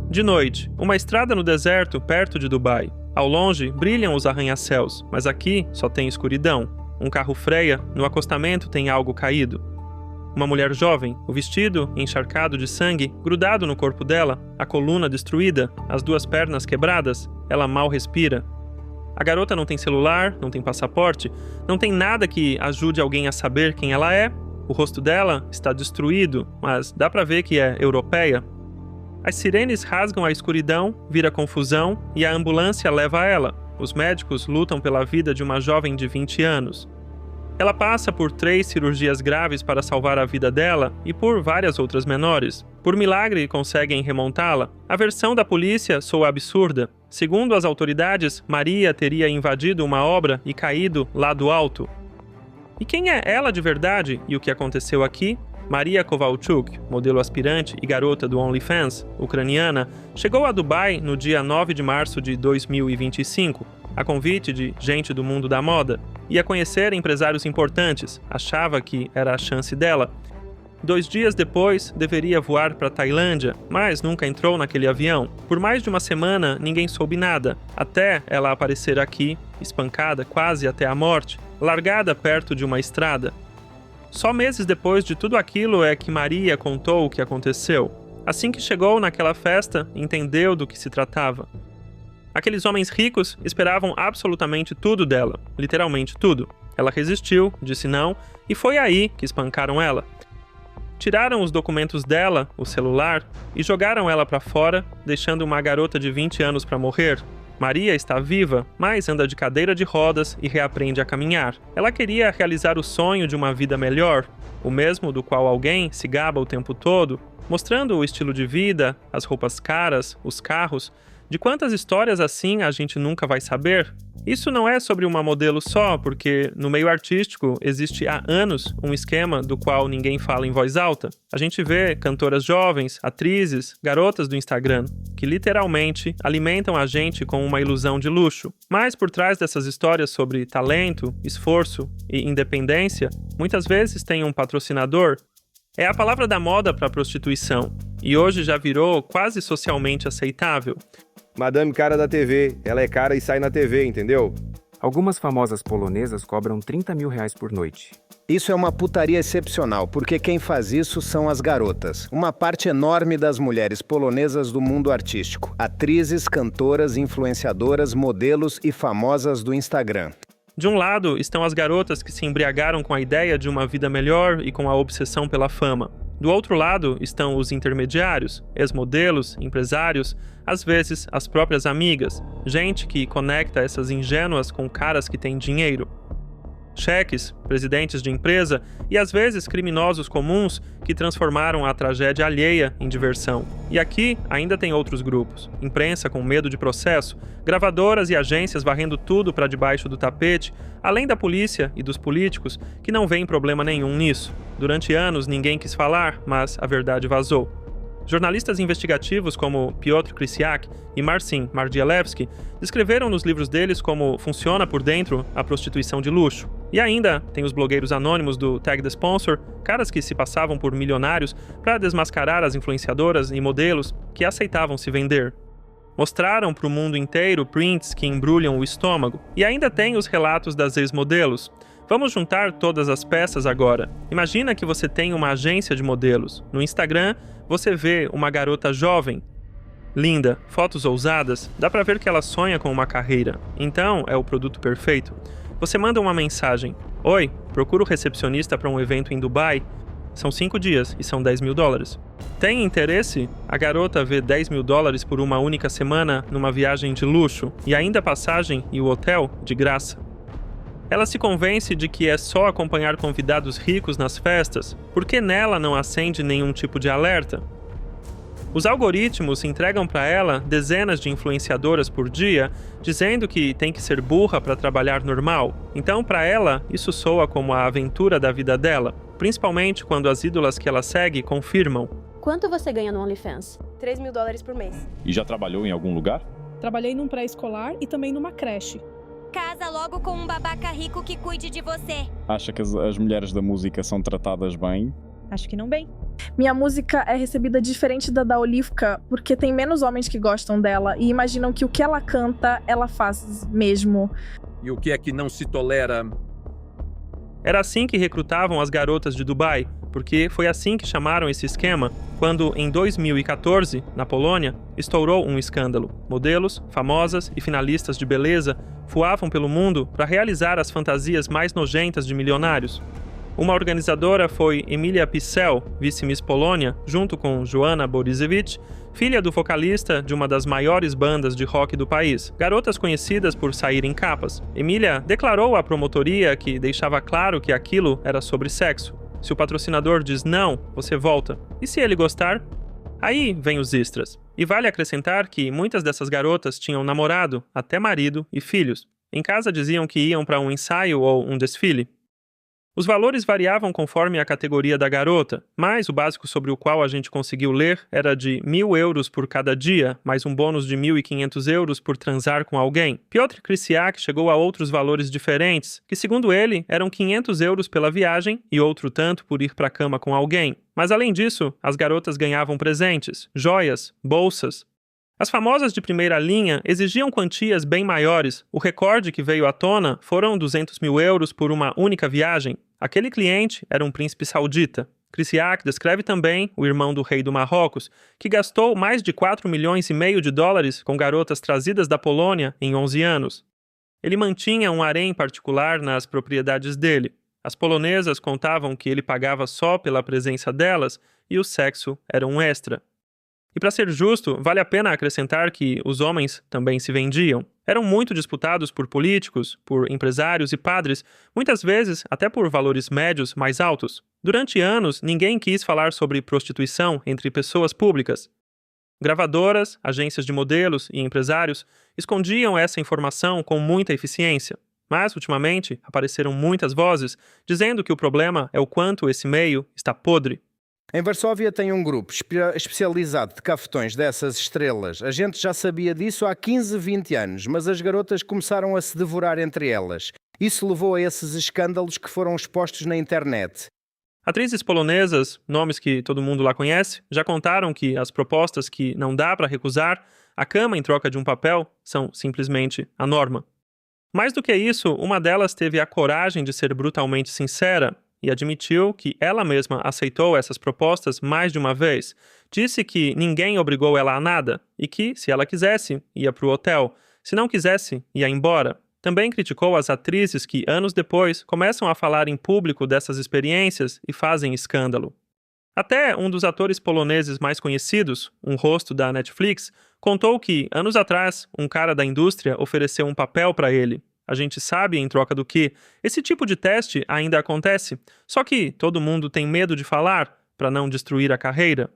De noite, uma estrada no deserto perto de Dubai. Ao longe, brilham os arranha-céus, mas aqui só tem escuridão. Um carro freia, no acostamento tem algo caído. Uma mulher jovem, o vestido encharcado de sangue, grudado no corpo dela, a coluna destruída, as duas pernas quebradas, ela mal respira. A garota não tem celular, não tem passaporte, não tem nada que ajude alguém a saber quem ela é. O rosto dela está destruído, mas dá pra ver que é europeia. As sirenes rasgam a escuridão, vira confusão e a ambulância leva ela. Os médicos lutam pela vida de uma jovem de 20 anos. Ela passa por 3 cirurgias graves para salvar a vida dela e por várias outras menores. Por milagre, conseguem remontá-la. A versão da polícia soa absurda. Segundo as autoridades, Maria teria invadido uma obra e caído lá do alto. E quem é ela de verdade e o que aconteceu aqui? Maria Kovalchuk, modelo aspirante e garota do OnlyFans, ucraniana, chegou a Dubai no dia 9 de março de 2025, a convite de gente do mundo da moda. Ia conhecer empresários importantes, achava que era a chance dela. 2 dias depois, deveria voar para Tailândia, mas nunca entrou naquele avião. Por mais de uma semana, ninguém soube nada, até ela aparecer aqui, espancada quase até a morte, largada perto de uma estrada. Só meses depois de tudo aquilo é que Maria contou o que aconteceu. Assim que chegou naquela festa, entendeu do que se tratava. Aqueles homens ricos esperavam absolutamente tudo dela, literalmente tudo. Ela resistiu, disse não, e foi aí que espancaram ela. Tiraram os documentos dela, o celular, e jogaram ela para fora, deixando uma garota de 20 anos para morrer. Maria está viva, mas anda de cadeira de rodas e reaprende a caminhar. Ela queria realizar o sonho de uma vida melhor, o mesmo do qual alguém se gaba o tempo todo, mostrando o estilo de vida, as roupas caras, os carros. De quantas histórias assim a gente nunca vai saber? Isso não é sobre uma modelo só, porque no meio artístico existe há anos um esquema do qual ninguém fala em voz alta. A gente vê cantoras jovens, atrizes, garotas do Instagram, que literalmente alimentam a gente com uma ilusão de luxo. Mas por trás dessas histórias sobre talento, esforço e independência, muitas vezes tem um patrocinador. É a palavra da moda para prostituição, e hoje já virou quase socialmente aceitável. Madame cara da TV, ela é cara e sai na TV, entendeu? Algumas famosas polonesas cobram 30 mil reais por noite. Isso é uma putaria excepcional, porque quem faz isso são as garotas. Uma parte enorme das mulheres polonesas do mundo artístico. Atrizes, cantoras, influenciadoras, modelos e famosas do Instagram. De um lado estão as garotas que se embriagaram com a ideia de uma vida melhor e com a obsessão pela fama. Do outro lado estão os intermediários, ex-modelos, empresários, às vezes as próprias amigas, gente que conecta essas ingênuas com caras que têm dinheiro. Cheques, presidentes de empresa e às vezes criminosos comuns que transformaram a tragédia alheia em diversão. E aqui ainda tem outros grupos, imprensa com medo de processo, gravadoras e agências varrendo tudo para debaixo do tapete, além da polícia e dos políticos que não veem problema nenhum nisso. Durante anos ninguém quis falar, mas a verdade vazou. Jornalistas investigativos como Piotr Krysiak e Marcin Mardialewski descreveram nos livros deles como funciona por dentro a prostituição de luxo. E ainda tem os blogueiros anônimos do Tag the Sponsor, caras que se passavam por milionários para desmascarar as influenciadoras e modelos que aceitavam se vender. Mostraram para o mundo inteiro prints que embrulham o estômago. E ainda tem os relatos das ex-modelos. Vamos juntar todas as peças agora. Imagina que você tem uma agência de modelos. No Instagram, você vê uma garota jovem, linda, fotos ousadas, dá pra ver que ela sonha com uma carreira. Então, é o produto perfeito. Você manda uma mensagem. Oi, procuro recepcionista para um evento em Dubai. São 5 dias e são $10 mil. Tem interesse? A garota vê $10 mil por uma única semana numa viagem de luxo e ainda a passagem e o hotel de graça. Ela se convence de que é só acompanhar convidados ricos nas festas, porque nela não acende nenhum tipo de alerta. Os algoritmos entregam para ela dezenas de influenciadoras por dia, dizendo que tem que ser burra para trabalhar normal. Então, para ela, isso soa como a aventura da vida dela, principalmente quando as ídolas que ela segue confirmam. Quanto você ganha no OnlyFans? $3 mil por mês. E já trabalhou em algum lugar? Trabalhei num pré-escolar e também numa creche. Casa logo com um babaca rico que cuide de você. Acha que as mulheres da música são tratadas bem? Acho que não bem. Minha música é recebida diferente da Olivka porque tem menos homens que gostam dela e imaginam que o que ela canta, ela faz mesmo. E o que é que não se tolera? Era assim que recrutavam as garotas de Dubai, porque foi assim que chamaram esse esquema quando, em 2014, na Polônia, estourou um escândalo. Modelos, famosas e finalistas de beleza voavam pelo mundo para realizar as fantasias mais nojentas de milionários. Uma organizadora foi Emilia Pissel, vice-miss Polônia, junto com Joanna Borisewicz, filha do vocalista de uma das maiores bandas de rock do país, garotas conhecidas por sair em capas. Emilia declarou à promotoria que deixava claro que aquilo era sobre sexo. Se o patrocinador diz não, você volta. E se ele gostar? Aí vem os extras. E vale acrescentar que muitas dessas garotas tinham namorado, até marido e filhos. Em casa diziam que iam para um ensaio ou um desfile. Os valores variavam conforme a categoria da garota, mas o básico sobre o qual a gente conseguiu ler era de 1.000 euros por cada dia, mais um bônus de 1.500 euros por transar com alguém. Piotr Krysiak chegou a outros valores diferentes, que segundo ele eram 500 euros pela viagem e outro tanto por ir para a cama com alguém. Mas além disso, as garotas ganhavam presentes, joias, bolsas. As famosas de primeira linha exigiam quantias bem maiores. O recorde que veio à tona foram 200.000 euros por uma única viagem. Aquele cliente era um príncipe saudita. Krysiak descreve também o irmão do rei do Marrocos, que gastou mais de 4,5 milhões de dólares com garotas trazidas da Polônia em 11 anos. Ele mantinha um harém particular nas propriedades dele. As polonesas contavam que ele pagava só pela presença delas e o sexo era um extra. E para ser justo, vale a pena acrescentar que os homens também se vendiam. Eram muito disputados por políticos, por empresários e padres, muitas vezes até por valores médios mais altos. Durante anos, ninguém quis falar sobre prostituição entre pessoas públicas. Gravadoras, agências de modelos e empresários escondiam essa informação com muita eficiência. Mas, ultimamente, apareceram muitas vozes dizendo que o problema é o quanto esse meio está podre. Em Varsóvia tem um grupo especializado de cafetões dessas estrelas. A gente já sabia disso há 15, 20 anos, mas as garotas começaram a se devorar entre elas. Isso levou a esses escândalos que foram expostos na internet. Atrizes polonesas, nomes que todo mundo lá conhece, já contaram que as propostas que não dá para recusar, a cama em troca de um papel, são simplesmente a norma. Mais do que isso, uma delas teve a coragem de ser brutalmente sincera e admitiu que ela mesma aceitou essas propostas mais de uma vez. Disse que ninguém obrigou ela a nada e que, se ela quisesse, ia para o hotel. Se não quisesse, ia embora. Também criticou as atrizes que, anos depois, começam a falar em público dessas experiências e fazem escândalo. Até um dos atores poloneses mais conhecidos, um rosto da Netflix, contou que, anos atrás, um cara da indústria ofereceu um papel para ele. A gente sabe, em troca do que, esse tipo de teste ainda acontece, só que todo mundo tem medo de falar para não destruir a carreira.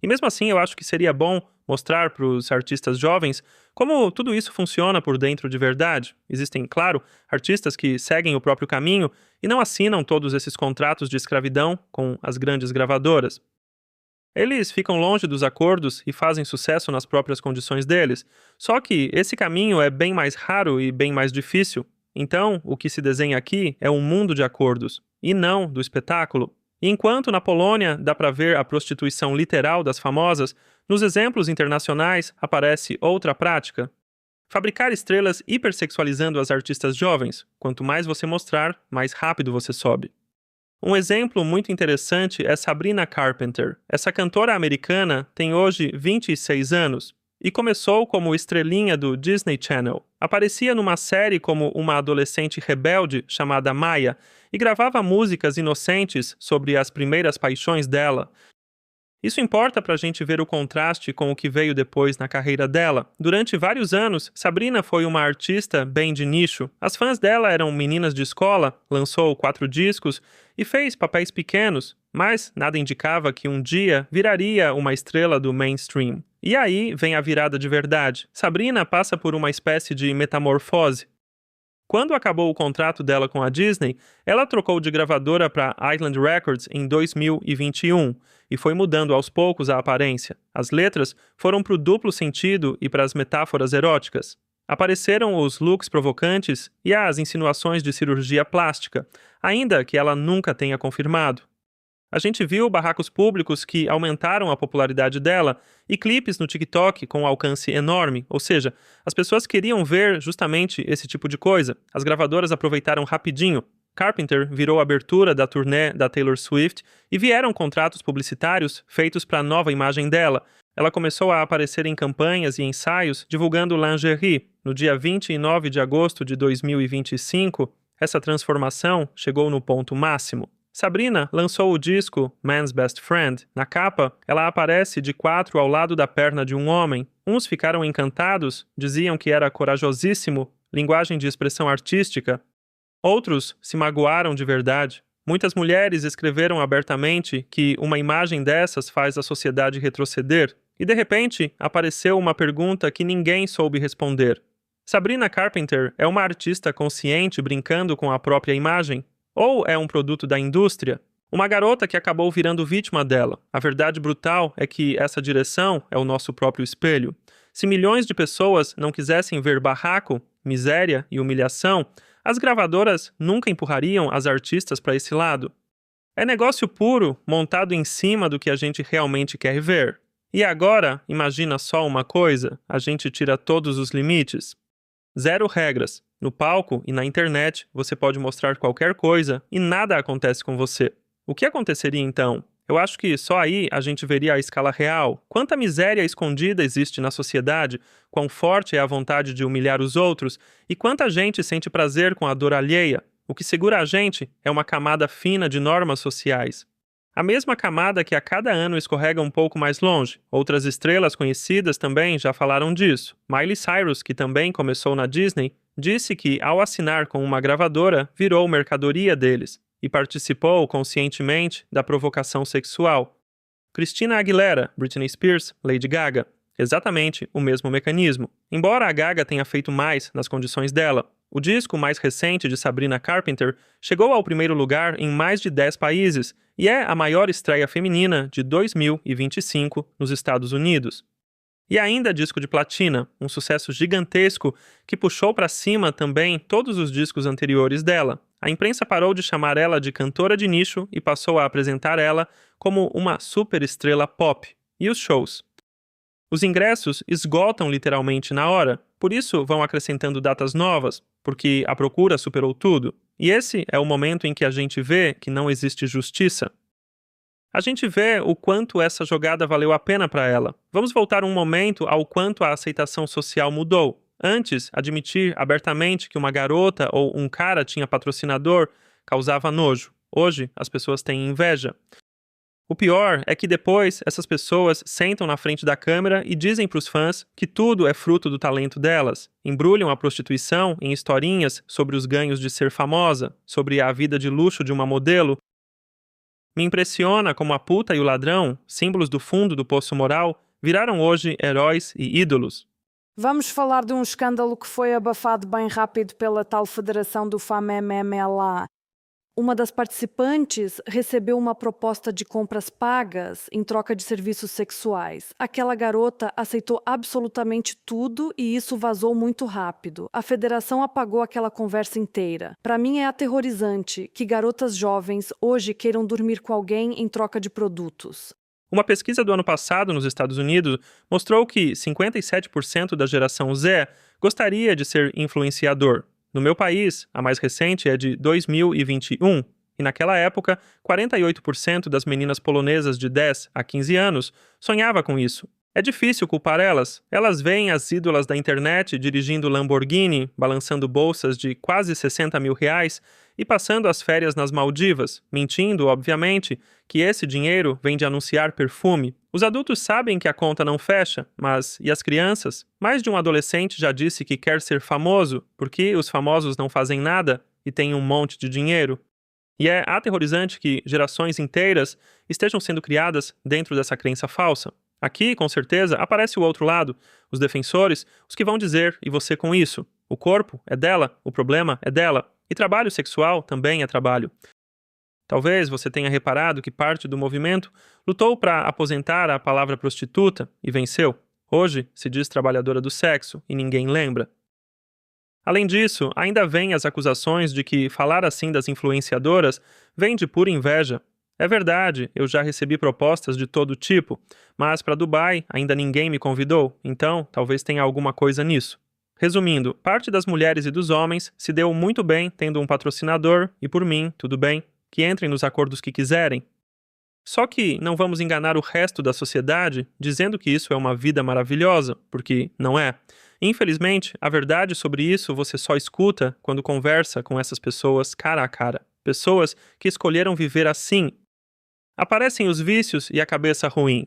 E mesmo assim, eu acho que seria bom mostrar para os artistas jovens como tudo isso funciona por dentro de verdade. Existem, claro, artistas que seguem o próprio caminho e não assinam todos esses contratos de escravidão com as grandes gravadoras. Eles ficam longe dos acordos e fazem sucesso nas próprias condições deles. Só que esse caminho é bem mais raro e bem mais difícil. Então, o que se desenha aqui é um mundo de acordos, e não do espetáculo. E enquanto na Polônia dá para ver a prostituição literal das famosas, nos exemplos internacionais aparece outra prática. Fabricar estrelas hipersexualizando as artistas jovens. Quanto mais você mostrar, mais rápido você sobe. Um exemplo muito interessante é Sabrina Carpenter. Essa cantora americana tem hoje 26 anos e começou como estrelinha do Disney Channel. Aparecia numa série como uma adolescente rebelde chamada Maya e gravava músicas inocentes sobre as primeiras paixões dela. Isso importa para a gente ver o contraste com o que veio depois na carreira dela. Durante vários anos, Sabrina foi uma artista bem de nicho. As fãs dela eram meninas de escola, lançou 4 discos e fez papéis pequenos, mas nada indicava que um dia viraria uma estrela do mainstream. E aí vem a virada de verdade. Sabrina passa por uma espécie de metamorfose. Quando acabou o contrato dela com a Disney, ela trocou de gravadora para Island Records em 2021 e foi mudando aos poucos a aparência. As letras foram para o duplo sentido e para as metáforas eróticas. Apareceram os looks provocantes e as insinuações de cirurgia plástica, ainda que ela nunca tenha confirmado. A gente viu barracos públicos que aumentaram a popularidade dela e clipes no TikTok com um alcance enorme, ou seja, as pessoas queriam ver justamente esse tipo de coisa. As gravadoras aproveitaram rapidinho. Carpenter virou a abertura da turnê da Taylor Swift e vieram contratos publicitários feitos para a nova imagem dela. Ela começou a aparecer em campanhas e ensaios divulgando lingerie. No dia 29 de agosto de 2025, essa transformação chegou no ponto máximo. Sabrina lançou o disco Man's Best Friend. Na capa, ela aparece de quatro ao lado da perna de um homem. Uns ficaram encantados, diziam que era corajosíssimo, linguagem de expressão artística. Outros se magoaram de verdade. Muitas mulheres escreveram abertamente que uma imagem dessas faz a sociedade retroceder. E de repente, apareceu uma pergunta que ninguém soube responder. Sabrina Carpenter é uma artista consciente brincando com a própria imagem? Ou é um produto da indústria? Uma garota que acabou virando vítima dela. A verdade brutal é que essa direção é o nosso próprio espelho. Se milhões de pessoas não quisessem ver barraco, miséria e humilhação, as gravadoras nunca empurrariam as artistas para esse lado. É negócio puro, montado em cima do que a gente realmente quer ver. E agora, imagina só uma coisa, a gente tira todos os limites. Zero regras. No palco e na internet, você pode mostrar qualquer coisa e nada acontece com você. O que aconteceria então? Eu acho que só aí a gente veria a escala real. Quanta miséria escondida existe na sociedade, quão forte é a vontade de humilhar os outros e quanta gente sente prazer com a dor alheia. O que segura a gente é uma camada fina de normas sociais. A mesma camada que a cada ano escorrega um pouco mais longe. Outras estrelas conhecidas também já falaram disso. Miley Cyrus, que também começou na Disney, disse que, ao assinar com uma gravadora, virou mercadoria deles e participou conscientemente da provocação sexual. Christina Aguilera, Britney Spears, Lady Gaga. Exatamente o mesmo mecanismo. Embora a Gaga tenha feito mais nas condições dela, o disco mais recente de Sabrina Carpenter chegou ao primeiro lugar em mais de 10 países e é a maior estreia feminina de 2025 nos Estados Unidos. E ainda disco de platina, um sucesso gigantesco que puxou para cima também todos os discos anteriores dela. A imprensa parou de chamar ela de cantora de nicho e passou a apresentar ela como uma superestrela pop. E os shows? Os ingressos esgotam literalmente na hora, por isso vão acrescentando datas novas, porque a procura superou tudo. E esse é o momento em que a gente vê que não existe justiça. A gente vê o quanto essa jogada valeu a pena para ela. Vamos voltar um momento ao quanto a aceitação social mudou. Antes, admitir abertamente que uma garota ou um cara tinha patrocinador causava nojo. Hoje, as pessoas têm inveja. O pior é que depois essas pessoas sentam na frente da câmera e dizem para os fãs que tudo é fruto do talento delas. Embrulham a prostituição em historinhas sobre os ganhos de ser famosa, sobre a vida de luxo de uma modelo. Me impressiona como a puta e o ladrão, símbolos do fundo do poço moral, viraram hoje heróis e ídolos. Vamos falar de um escândalo que foi abafado bem rápido pela tal Federação do FAMMLA. Uma das participantes recebeu uma proposta de compras pagas em troca de serviços sexuais. Aquela garota aceitou absolutamente tudo e isso vazou muito rápido. A federação apagou aquela conversa inteira. Para mim é aterrorizante que garotas jovens hoje queiram dormir com alguém em troca de produtos. Uma pesquisa do ano passado nos Estados Unidos mostrou que 57% da geração Z gostaria de ser influenciador. No meu país, a mais recente é de 2021, e naquela época, 48% das meninas polonesas de 10 a 15 anos sonhava com isso. É difícil culpar elas. Elas veem as ídolas da internet dirigindo Lamborghini, balançando bolsas de quase 60 mil reais e passando as férias nas Maldivas, mentindo, obviamente, que esse dinheiro vem de anunciar perfume. Os adultos sabem que a conta não fecha, mas e as crianças? Mais de um adolescente já disse que quer ser famoso, porque os famosos não fazem nada e têm um monte de dinheiro. E é aterrorizante que gerações inteiras estejam sendo criadas dentro dessa crença falsa. Aqui, com certeza, aparece o outro lado, os defensores, os que vão dizer, e você com isso? O corpo é dela, o problema é dela, e trabalho sexual também é trabalho. Talvez você tenha reparado que parte do movimento lutou para aposentar a palavra prostituta e venceu. Hoje se diz trabalhadora do sexo e ninguém lembra. Além disso, ainda vêm as acusações de que falar assim das influenciadoras vem de pura inveja. É verdade, eu já recebi propostas de todo tipo, mas para Dubai ainda ninguém me convidou, então talvez tenha alguma coisa nisso. Resumindo, parte das mulheres e dos homens se deu muito bem tendo um patrocinador, e por mim, tudo bem, que entrem nos acordos que quiserem. Só que não vamos enganar o resto da sociedade dizendo que isso é uma vida maravilhosa, porque não é. Infelizmente, a verdade sobre isso você só escuta quando conversa com essas pessoas cara a cara. Pessoas que escolheram viver assim. Aparecem os vícios e a cabeça ruim.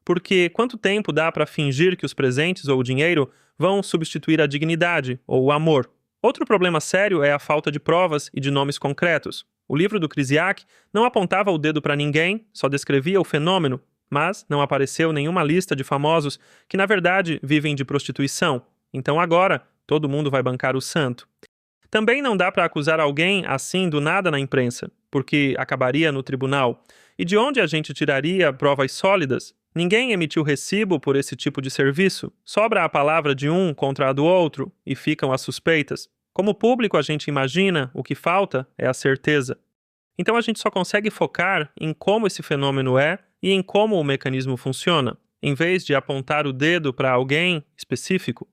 Porque quanto tempo dá para fingir que os presentes ou o dinheiro vão substituir a dignidade ou o amor? Outro problema sério é a falta de provas e de nomes concretos. O livro do Krysiak não apontava o dedo para ninguém, só descrevia o fenômeno, mas não apareceu nenhuma lista de famosos que na verdade vivem de prostituição. Então agora, todo mundo vai bancar o santo. Também não dá para acusar alguém assim do nada na imprensa, porque acabaria no tribunal. E de onde a gente tiraria provas sólidas? Ninguém emitiu recibo por esse tipo de serviço. Sobra a palavra de um contra a do outro e ficam as suspeitas. Como público, a gente imagina, o que falta é a certeza. Então a gente só consegue focar em como esse fenômeno é e em como o mecanismo funciona, em vez de apontar o dedo para alguém específico.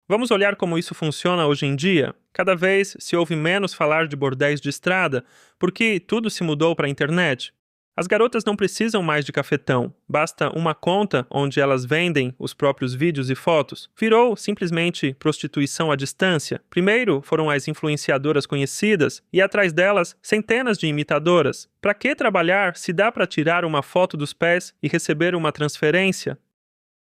Vamos olhar como isso funciona hoje em dia. Cada vez se ouve menos falar de bordéis de estrada, porque tudo se mudou para a internet. As garotas não precisam mais de cafetão, basta uma conta onde elas vendem os próprios vídeos e fotos. Virou simplesmente prostituição à distância. Primeiro foram as influenciadoras conhecidas e atrás delas centenas de imitadoras. Para que trabalhar se dá para tirar uma foto dos pés e receber uma transferência?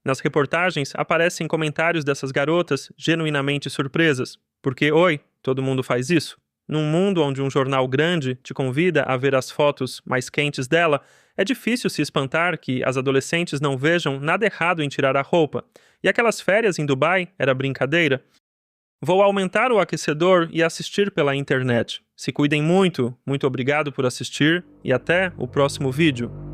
Nas reportagens aparecem comentários dessas garotas genuinamente surpresas. Porque, oi, todo mundo faz isso? Num mundo onde um jornal grande te convida a ver as fotos mais quentes dela, é difícil se espantar que as adolescentes não vejam nada errado em tirar a roupa. E aquelas férias em Dubai era brincadeira? Vou aumentar o aquecedor e assistir pela internet. Se cuidem muito, muito obrigado por assistir e até o próximo vídeo.